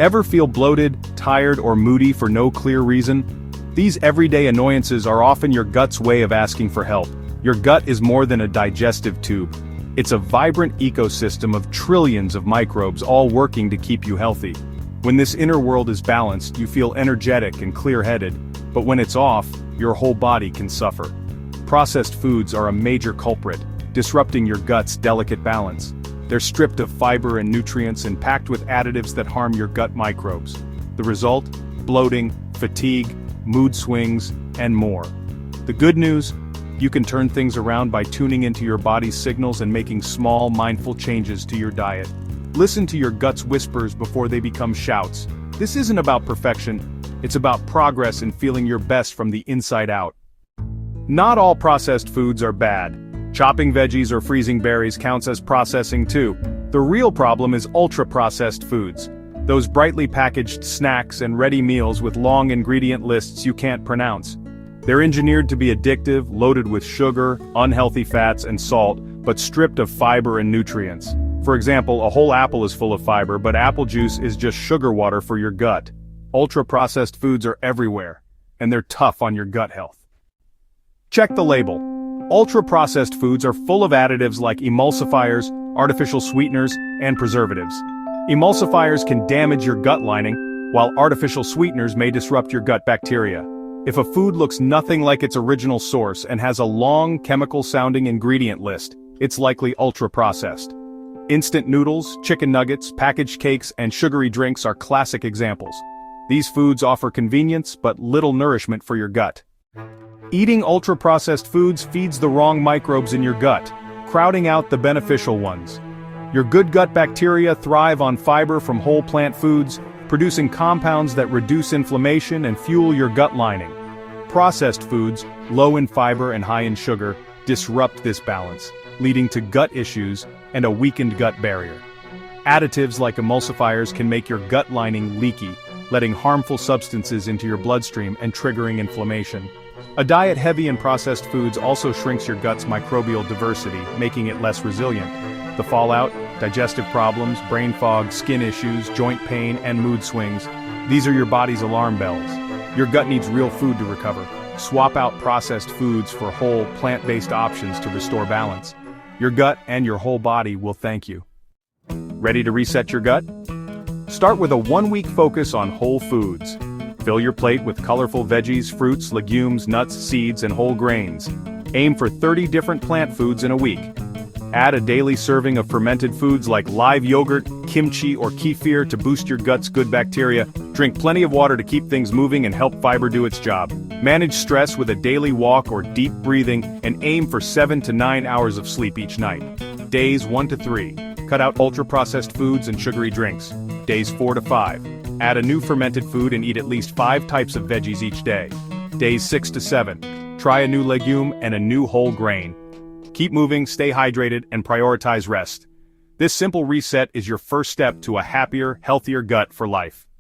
Ever feel bloated, tired, or moody for no clear reason? These everyday annoyances are often your gut's way of asking for help. Your gut is more than a digestive tube. It's a vibrant ecosystem of trillions of microbes all working to keep you healthy. When this inner world is balanced, you feel energetic and clear-headed, but when it's off, your whole body can suffer. Processed foods are a major culprit, disrupting your gut's delicate balance. They're stripped of fiber and nutrients and packed with additives that harm your gut microbes. The result? Bloating, fatigue, mood swings, and more. The good news? You can turn things around by tuning into your body's signals and making small, mindful changes to your diet. Listen to your gut's whispers before they become shouts. This isn't about perfection, it's about progress and feeling your best from the inside out. Not all processed foods are bad. Chopping veggies or freezing berries counts as processing too. The real problem is ultra-processed foods. Those brightly packaged snacks and ready meals with long ingredient lists you can't pronounce. They're engineered to be addictive, loaded with sugar, unhealthy fats, and salt, but stripped of fiber and nutrients. For example, a whole apple is full of fiber, but apple juice is just sugar water for your gut. Ultra-processed foods are everywhere, and they're tough on your gut health. Check the label. Ultra-processed foods are full of additives like emulsifiers, artificial sweeteners, and preservatives. Emulsifiers can damage your gut lining, while artificial sweeteners may disrupt your gut bacteria. If a food looks nothing like its original source and has a long, chemical-sounding ingredient list, it's likely ultra-processed. Instant noodles, chicken nuggets, packaged cakes, and sugary drinks are classic examples. These foods offer convenience but little nourishment for your gut. Eating ultra-processed foods feeds the wrong microbes in your gut, crowding out the beneficial ones. Your good gut bacteria thrive on fiber from whole plant foods, producing compounds that reduce inflammation and fuel your gut lining. Processed foods, low in fiber and high in sugar, disrupt this balance, leading to gut issues and a weakened gut barrier. Additives like emulsifiers can make your gut lining leaky, letting harmful substances into your bloodstream and triggering inflammation. A diet heavy in processed foods also shrinks your gut's microbial diversity, making it less resilient. The fallout? Digestive problems, brain fog, skin issues, joint pain, and mood swings. These are your body's alarm bells. Your gut needs real food to recover. Swap out processed foods for whole, plant-based options to restore balance. Your gut and your whole body will thank you. Ready to reset your gut? Start with a 1-week focus on whole foods. Fill your plate with colorful veggies, fruits, legumes, nuts, seeds, and whole grains. Aim for 30 different plant foods in a week. Add a daily serving of fermented foods like live yogurt, kimchi, or kefir to boost your gut's good bacteria. Drink plenty of water to keep things moving and help fiber do its job. Manage stress with a daily walk or deep breathing, and aim for 7 to 9 hours of sleep each night. Days 1 to 3. Cut out ultra-processed foods and sugary drinks. Days 4 to 5. Add a new fermented food and eat at least 5 types of veggies each day. Days 6 to 7. Try a new legume and a new whole grain. Keep moving, stay hydrated, and prioritize rest. This simple reset is your first step to a happier, healthier gut for life.